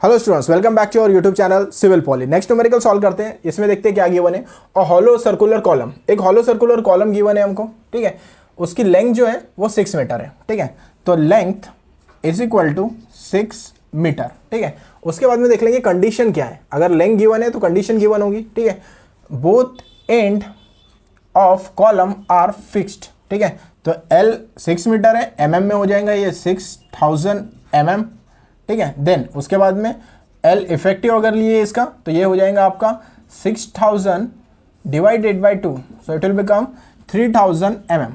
Hello students, welcome back to our YouTube channel civil poly. Next numerical solve करते हैं। इसमें देखते हैं क्या गिवन है। और हॉलो सर्कुलर कॉलम, एक हॉलो सर्कुलर कॉलम गिवन है हमको, ठीक है। उसकी लेंथ जो है वो 6 मीटर है, ठीक है। तो length is equal to 6 metre, ठीक है। उसके बाद में देख लेंगे कंडीशन क्या है। अगर लेंथ गिवन है तो कंडीशन गिवन होगी, ठीक है। Both end of column are fixed, ठीक है। तो L 6 मीटर है, mm में हो जाएगा ये 6000 mm, ठीक है। देन उसके बाद में L इफेक्टिव अगर लिए इसका तो ये हो जाएगा आपका 6000 divided by 2, so it will become 3000 mm।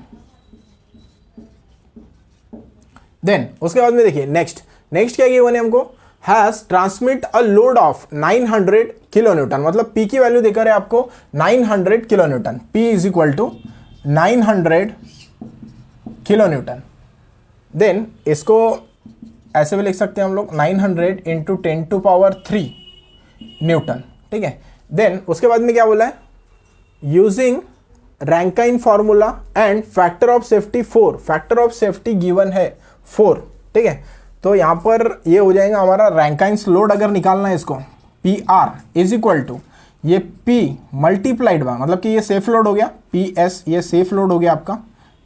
Then उसके बाद में देखिए नेक्स्ट क्या गिवन है हमको, has transmit a load of 900 kilo newton, मतलब P की वैल्यू देकर है आपको 900 kilo newton. P is equal to 900 kilo newton. Then इसको ऐसे भी लिख सकते हैं हम लोग 900 इंटू 10⁻³ न्यूटन, ठीक है। देन उसके बाद में क्या बोला है, using Rankine formula and factor of safety 4, factor of safety given है 4, ठीक है। तो यहां पर ये हो जाएगा हमारा रैंकाइंस लोड अगर निकालना है इसको, P R is equal to ये P मल्टीप्लाइड बाय, मतलब कि ये सेफ लोड हो गया PS, ये सेफ लोड हो गया आपका,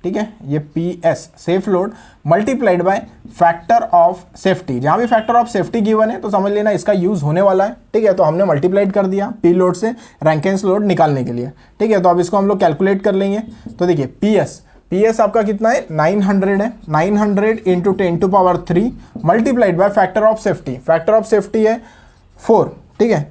ठीक है। ये PS safe load multiplied by factor of safety. जहां भी फैक्टर ऑफ सेफ्टी गिवन है तो समझ लेना इसका यूज होने वाला है, ठीक है। तो हमने मल्टीप्लाइड कर दिया P लोड से रैंकाइंस लोड निकालने के लिए, ठीक है। तो अब इसको हम लोग कैलकुलेट कर लेंगे। तो देखिए PS आपका कितना है, 900 है। 900 into 10⁻³ multiplied by factor of safety, factor of safety है 4, ठीक है।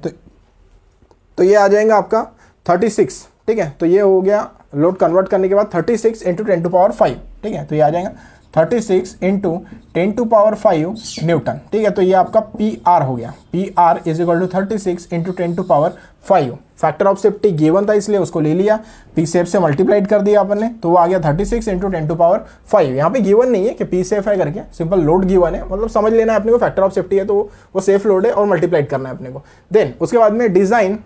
तो ये आ जाएगा आपका 36, ठीक है। तो ये हो गया लोड कन्वर्ट करने के बाद 36 इंटू 10⁻⁵, ठीक है। तो ये आ जाएगा 36 इंटू 10⁻⁵ न्यूटन, ठीक है। तो ये आपका PR हो गया, PR is equal to 36 into 10⁻⁵। Factor of safety given था इसलिए उसको ले लिया, P सेफ से मल्टीप्लाइड कर दिया अपन ने, तो वो आ गया 36 इंटू 10⁻⁵। यहाँ पे गिवन नहीं है कि P सेफ है करके, सिंपल लोड गिवन है, मतलब समझ लेना है अपने को फैक्टर ऑफ सेफ्टी है तो वो सेफ लोड है और मल्टीप्लाइड करना है अपने को। देन उसके बाद में design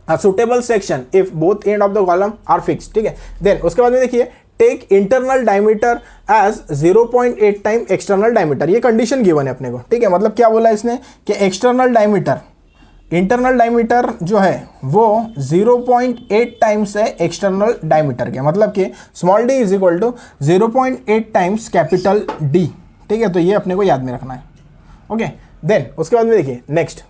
a suitable section if both end of the column are fixed, ठीक है। देन उसके बाद में देखिए take internal diameter as 0.8 time external diameter, ये कंडीशन गिवन है अपने को, ठीक है। मतलब क्या बोला इसने कि एक्सटर्नल डायमीटर, इंटरनल डायमीटर जो है वो 0.8 टाइम्स है एक्सटर्नल डायमीटर के, मतलब कि small d is equal to 0.8 times capital D, ठीक है। तो ये अपने को याद में रखना है, ओके। देन उसके बाद में देखिए नेक्स्ट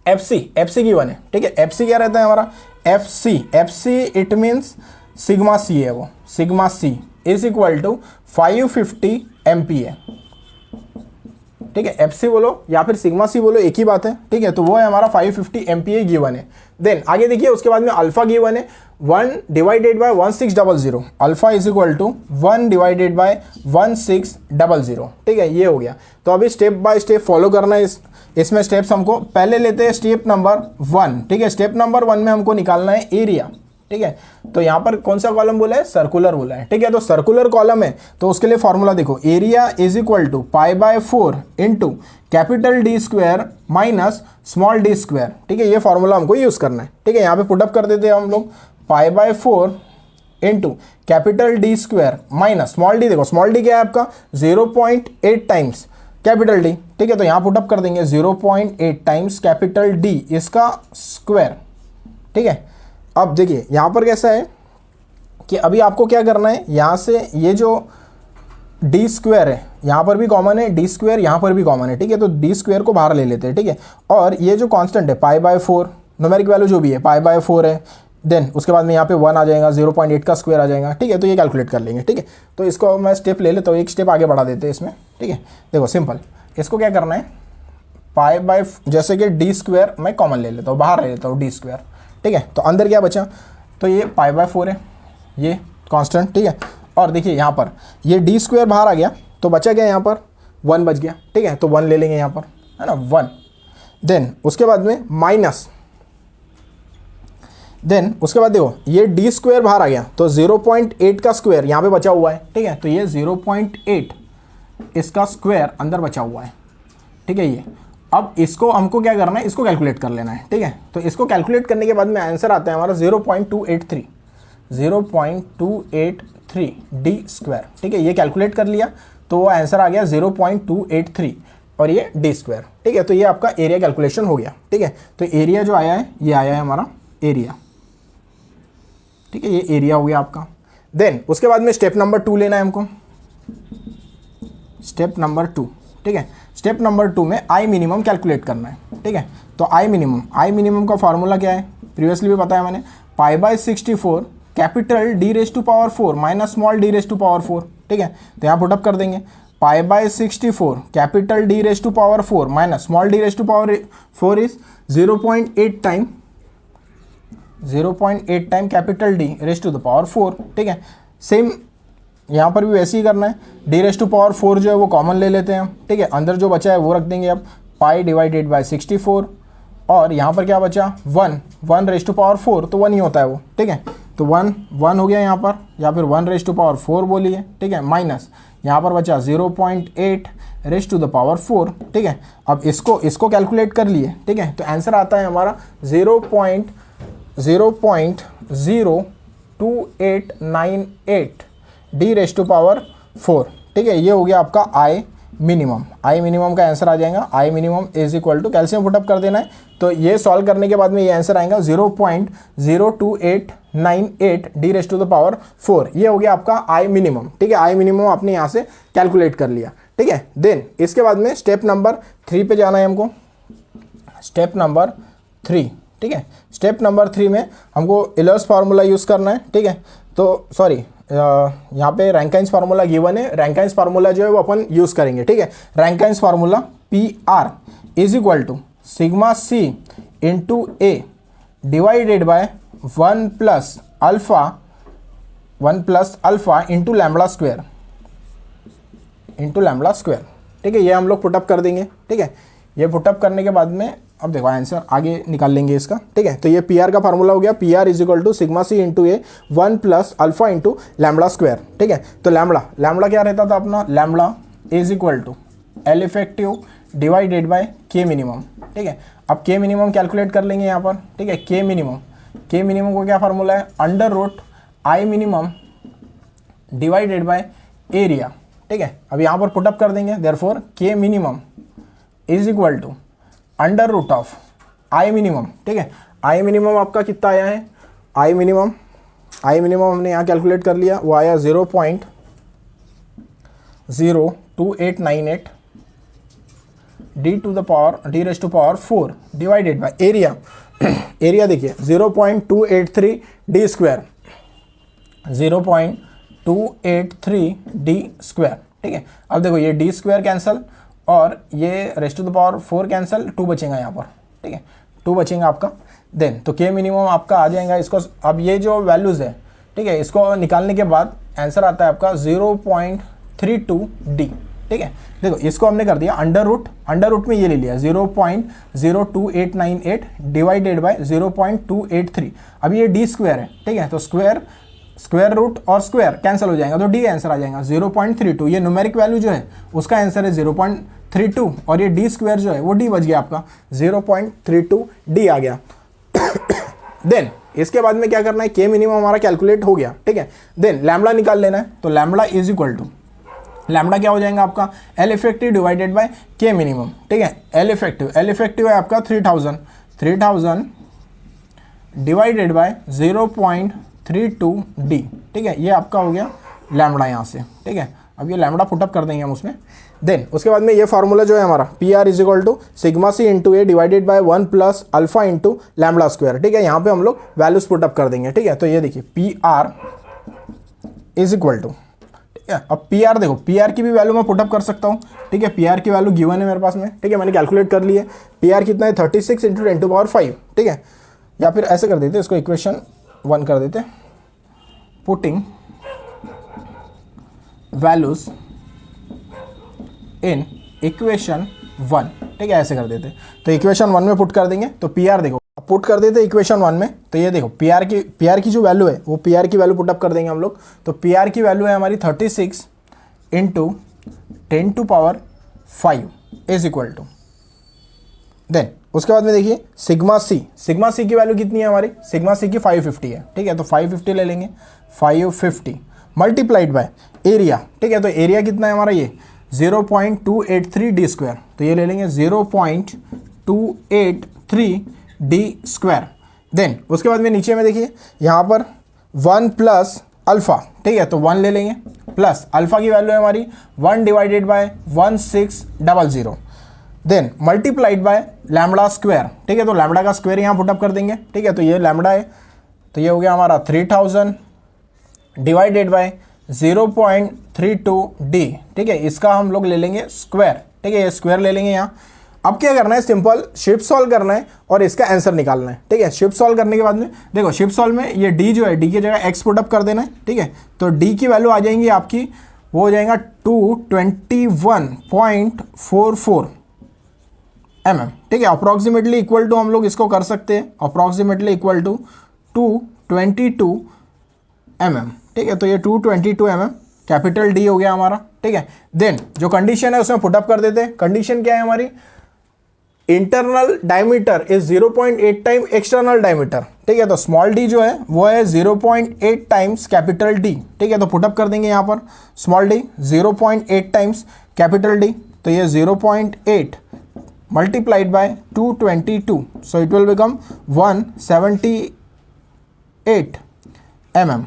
FC गिवन है, ठीक है। FC क्या रहता है हमारा, FC it means sigma C है, वो sigma C is equal to 550 MPa, ठीक है। FC बोलो या फिर सिग्मा C बोलो, एक ही बात है, ठीक है। तो वो है हमारा 550 MPa गिवन है। देन आगे देखिए उसके बाद में अल्फा गिवन है 1 divided by 1600, alpha is equal to 1 divided by 1600, ठीक है। ये हो गया। तो अभी स्टेप बाय स्टेप फॉलो करना है। इसमें स्टेप्स हमको पहले लेते हैं स्टेप नंबर 1, ठीक है। स्टेप नंबर 1 में हमको निकालना है एरिया, ठीक है। तो यहाँ पर कौन सा कॉलम बोला है, सर्कुलर बोला है, ठीक है। तो सर्कुलर कॉलम है तो उसके लिए फॉर्मूला देखो, area is equal to π/4 into capital D square minus small d square, ठीक है। ये फॉर्मूला हमको यूज करना है, ठीक है। यहाँ पे पुटअप कर देते हैं हम लोग, π/4 into capital D square minus small d, देखो स्मॉल d क्या है आपका 0.8 टाइम्स कैपिटल D, ठीक है। तो यहाँ पुटअप कर देंगे 0.8 टाइम्स कैपिटल D इसका स्क्वायर, ठीक है। अब देखिए यहाँ पर कैसा है कि अभी आपको क्या करना है, यहाँ से ये जो D स्क्वायर है यहाँ पर भी कॉमन है, D स्क्वायर यहाँ पर भी कॉमन है, ठीक है। तो D स्क्वायर को बाहर ले लेते हैं, ठीक है। और ये जो कांस्टेंट है π/4, न्यूमेरिक वैल्यू जो भी है π/4 है। देन उसके बाद में यहाँ पे 1 आ जाएगा, 0.8 का स्क्वायर आ जाएगा, ठीक है। तो ये कैलकुलेट कर लेंगे, ठीक है। तो इसको मैं स्टेप ले लेता हूँ, एक स्टेप आगे बढ़ा देते हैं इसमें, ठीक है। देखो सिंपल, इसको क्या करना है, जैसे कि D स्क्वायर मैं कॉमन ले लेता हूँ, बाहर ले लेता हूँ D स्क्वायर, ठीक है। तो अंदर क्या बचा, तो ये π/4 है, ये कांस्टेंट, ठीक है। और देखिए यहाँ पर ये D स्क्वायर बाहर आ गया तो बचा गया यहाँ पर 1 बच गया, ठीक है। तो 1 ले लेंगे यहाँ पर, है ना, 1। देन उसके बाद में माइनस, देन उसके बाद देखो ये D स्क्वायर बाहर आ गया तो 0.8 का स्क्वायर यहाँ पे बचा हुआ है, ठीक है। तो ये 0.8 इसका स्क्वायर अंदर बचा हुआ है, ठीक है। ये अब इसको हमको क्या करना है, इसको कैलकुलेट कर लेना है, ठीक है। तो इसको कैलकुलेट करने के बाद में आंसर आता है हमारा 0.283 D स्क्वायर, ठीक है। ये कैलकुलेट कर लिया तो वो आंसर आ गया 0.283, और ये डी स्क्वायर, ठीक है। तो ये आपका एरिया कैलकुलेशन हो गया, ठीक है। तो एरिया जो आया है ये आया है हमारा एरिया, ठीक है, ये एरिया हो गया आपका। देन उसके बाद में स्टेप नंबर 2 लेना है हमको, स्टेप नंबर 2, ठीक है। स्टेप नंबर 2 में आई मिनिमम कैलकुलेट करना है, ठीक है। तो आई मिनिमम का फॉर्मूला क्या है, प्रीवियसली भी बताया मैंने, π/64 capital d⁴ minus small d⁴, ठीक है। तो यहाँ पुटअप कर देंगे, π/64 capital d⁴ minus small d⁴ is 0.8 time capital d⁴, ठीक है। सेम यहाँ पर भी वैसे ही करना है, d⁴ जो है वो कॉमन ले लेते हैं हम, ठीक है। अंदर जो बचा है वो रख देंगे अब, π/64 और यहाँ पर क्या बचा 1/4 तो 1 ही होता है वो, ठीक है। तो 1 हो गया यहाँ पर, या फिर 1/4 बोलिए, ठीक है, माइनस यहाँ पर बचा 0.8/4, ठीक है। अब इसको कैलकुलेट कर लिए, ठीक है। तो आंसर आता है हमारा 0.02898 d⁴, ठीक है। ये हो गया आपका आई मिनिमम का आंसर आ जाएगा। I minimum is equal to, कैल्शियम पुटअप कर देना है, तो ये सॉल्व करने के बाद में ये आंसर आएगा 0.02898 d⁴, ये हो गया आपका आई मिनिमम, ठीक है। आई मिनिमम आपने यहाँ से कैलकुलेट कर लिया, ठीक है। देन इसके बाद में स्टेप नंबर 3 पे जाना है हमको, स्टेप नंबर 3, ठीक है। स्टेप नंबर 3 में हमको इलर्स फार्मूला यूज़ करना है, ठीक है। तो सॉरी, यहाँ पे रैंकाइंस फार्मूला गिवन है, रैंकाइंस फार्मूला जो है वो अपन यूज़ करेंगे, ठीक है। Rankine's formula PR is equal to sigma C into A divided by 1 plus alpha into lambda square, ठीक है। ये हम लोग पुटअप कर देंगे, ठीक है। ये पुटअप करने के बाद में अब देखो आंसर आगे निकाल लेंगे इसका, ठीक है। तो ये PR का फार्मूला हो गया, PR is equal to sigma C into A 1 plus alpha into lambda square, ठीक है। तो लैम्बडा क्या रहता था अपना, lambda is equal to L effective divided by K minimum, ठीक है। अब K मिनिमम कैलकुलेट कर लेंगे यहाँ पर, ठीक है। K मिनिमम को क्या फार्मूला है, under root I minimum divided by area, ठीक है। अब यहाँ पर पुटअप कर देंगे, therefore K minimum is equal to under root of I minimum, ठीक है। आई मिनिमम आपका कितना आया है, आई मिनिमम हमने यहाँ कैलकुलेट कर लिया, वो आया 0.02898 d⁴ divided by area, area देखिए 0.283 d स्क्वायर, 0.283 d स्क्वायर, ठीक है। अब देखो ये d स्क्वायर कैंसल और ये r⁴ कैंसल, 2 बचेगा यहाँ पर, ठीक है, 2 बचेगा आपका। देन तो K मिनिमम आपका आ जाएगा, इसको अब ये जो वैल्यूज़ है, ठीक है, इसको निकालने के बाद आंसर आता है आपका 0.32D, ठीक है। देखो इसको हमने कर दिया अंडर रूट में ये ले लिया 0.02898 डिवाइडेड बाय 0.283। अब ये D स्क्वायर है, ठीक है। तो स्क्वायर रूट और स्क्वायर कैंसिल हो जाएगा, तो D आंसर आ जाएगा 0.32। ये न्यूमेरिक वैल्यू जो है उसका आंसर है 0.32 और ये D स्क्वायर जो है वो D बच गया आपका, 0.32D आ गया। देन इसके बाद में क्या करना है, K मिनिमम हमारा कैलकुलेट हो गया, ठीक है। देन लैम्बडा निकाल लेना है, तो lambda is equal to, lambda क्या हो जाएगा आपका, L effective divided by K minimum, ठीक है। L इफेक्टिव है आपका 3000 डिवाइडेड बाय 0.32D, ठीक है। ये आपका हो गया लैम्बडा यहाँ से, ठीक है। अब ये लैम्बडा पुटअप कर देंगे हम उसमें। देन उसके बाद में ये फार्मूला जो है हमारा PR is equal to sigma C into A divided by 1 plus alpha into lambda square, ठीक है। यहाँ पे हम लोग वैल्यूज पुटअप कर देंगे, ठीक है। तो ये देखिए PR इज इक्वल टू, ठीक है। अब PR देखो, PR की भी वैल्यू मैं पुटअप कर सकता हूँ, ठीक है। PR की वैल्यू गिवन है मेरे पास में, ठीक है, मैंने कैलकुलेट कर ली है। PR कितना है 36 इंटू 10⁵, ठीक है। या फिर ऐसे कर देते, इसको इक्वेशन 1 कर देते, पुटिंग वैल्यूज इन इक्वेशन 1, ठीक है, ऐसे कर देते। तो इक्वेशन 1 में पुट कर देंगे, तो PR देखो पुट कर देते इक्वेशन 1 में, तो ये देखो PR की जो वैल्यू है वो PR की वैल्यू पुटअप कर देंगे हम लोग। तो PR की वैल्यू है हमारी 36 into 10⁵ is equal to, then उसके बाद में देखिए सिग्मा C की वैल्यू कितनी है हमारी, सिग्मा C की 550 है, ठीक है। तो 550 ले लेंगे, 550 मल्टीप्लाइड बाय एरिया, ठीक है। तो एरिया कितना है हमारा, ये 0.283 डी स्क्वायर, तो ये ले लेंगे 0.283 डी स्क्वायर। देन उसके बाद में नीचे में देखिए यहाँ पर 1 प्लस अल्फ़ा, ठीक है, तो 1 ले लेंगे प्लस अल्फ़ा की वैल्यू है हमारी 1 divided by 1600, then multiplied by lambda square, ठीक है, तो लैम्बडा का स्क्वायर यहाँ पुटअप कर देंगे, ठीक है, तो ये लैम्बडा है, तो ये हो गया हमारा 3000 डिवाइडेड बाय 0.32 डी, ठीक है, इसका हम लोग ले लेंगे स्क्वायर, ठीक है, ये स्क्वायर ले लेंगे यहाँ। अब क्या करना है, सिंपल शिफ्ट सॉल्व करना है और इसका आंसर निकालना है, ठीक है। शिफ्ट सॉल्व करने के बाद में देखो शिफ्ट सॉल्व में ये डी जो है, डी की जगह एक्स पुटअप कर देना है, ठीक है, तो डी की वैल्यू आ जाएंगी आपकी, वो हो जाएगा 221.44 mm, ठीक है, अप्रॉक्सीमेटली इक्वल टू हम लोग इसको कर सकते हैं, अप्रॉक्सीमेटली इक्वल टू 222 mm, ठीक है, तो ये 222 mm कैपिटल डी हो गया हमारा, ठीक है। देन जो कंडीशन है उसमें पुटअप कर देते हैं। कंडीशन क्या है हमारी, internal diameter is 0.8 time external diameter, ठीक है, तो स्मॉल डी जो है वो है 0.8 टाइम्स कैपिटल डी, ठीक है, तो पुटअप कर देंगे यहाँ पर small D 0.8 times capital D, तो ये 0.8 multiplied by 222, so it will become 178 mm,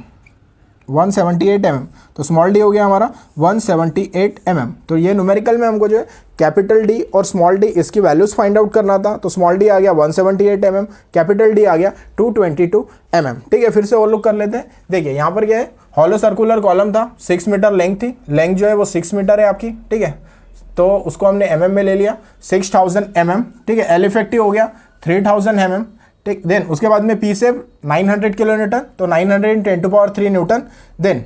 178 mm, तो स्मॉल डी हो गया हमारा 178 mm। तो ये न्यूमेरिकल में हमको जो है कैपिटल डी और स्मॉल डी इसकी वैल्यूज फाइंड आउट करना था, तो स्मॉल डी आ गया 178 mm, कैपिटल डी आ गया 222 mm, ठीक है। फिर से और लोग कर लेते हैं। देखिए यहाँ पर क्या है, हॉलो सर्कुलर कॉलम था, 6 मीटर लेंथ थी, लेंथ जो है वो 6 मीटर है आपकी, ठीक है, तो उसको हमने mm में ले लिया 6000 mm, ठीक है, एल इफेक्टिव हो गया 3000 mm, ठीक। देन उसके बाद में पी सेव 900 किलो न्यूटन, तो 910⁻³ न्यूटन। देन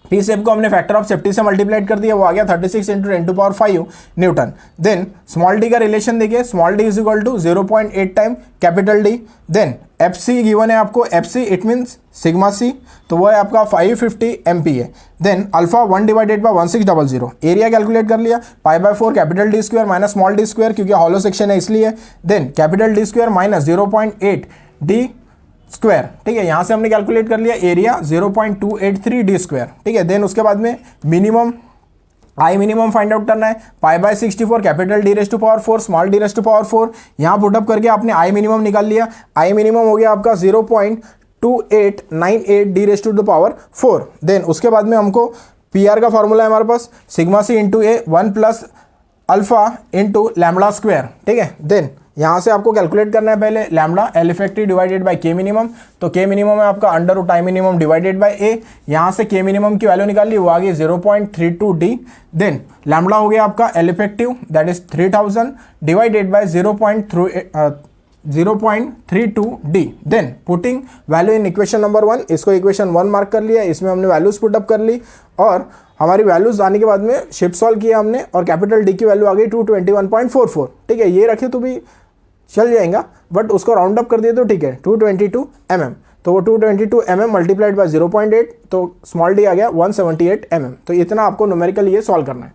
पी सेव को हमने फैक्टर ऑफ सेफ्टी से मल्टीप्लाइड कर दिया, वो आ गया 36 × 10⁵ न्यूटन। देन स्मॉल डी का रिलेशन देखिए, small D is equal to 0.8 time capital D. Then F C given है आपको, F C it means sigma C, तो वो है आपका 550 MPa। Then alpha 1 divided by 1600, area calculate कर लिया π/4 capital D square minus small D square, क्योंकि hollow section है इसलिए। Then capital D square minus 0.8 D square, ठीक है, यहाँ से हमने कैलकुलेट कर लिया एरिया 0.283 डी स्क्वायर, ठीक है। देन उसके बाद में minimum I minimum find out करना है, π/64 कैपिटल d⁻⁴ स्मॉल d⁻⁴, यहाँ पुटअप करके आपने आई मिनिमम निकाल लिया, आई मिनिमम हो गया आपका 0.2898 d⁻⁴। देन उसके बाद में हमको पी आर का फॉर्मूला है हमारे पास, सिग्मा सी इंटू ए 1 plus alpha into lambda square, ठीक है। देन यहाँ से आपको कैलकुलेट करना है पहले lambda L effective divided bye के मिनिमम, तो के मिनिमम है आपका √ आई मिनिमम डिवाइडेड बाय ए, यहाँ से के मिनिमम की वैल्यू निकाल ली, वो आ गई 0.32 डी। देन लैम्बडा हो गया आपका L effective that is 3000 divided by 0.32 D. Then putting value in equation number 1, इसको इक्वेशन 1 मार्क कर लिया, इसमें हमने वैल्यूज पुटअप कर ली और हमारी वैल्यूज आने के बाद में शिफ्ट सॉल्व किया हमने और कैपिटल डी की वैल्यू आ गई 221.44, ठीक है, ये रखे तो भी चल जाएगा, बट उसको राउंड अप कर दिए तो ठीक है 222 mm, तो वो 222 mm मल्टीप्लाइड बाय 0.8, तो स्मॉल डी आ गया 178 mm। तो इतना आपको न्यूमेरिकल ये सॉल्व करना है।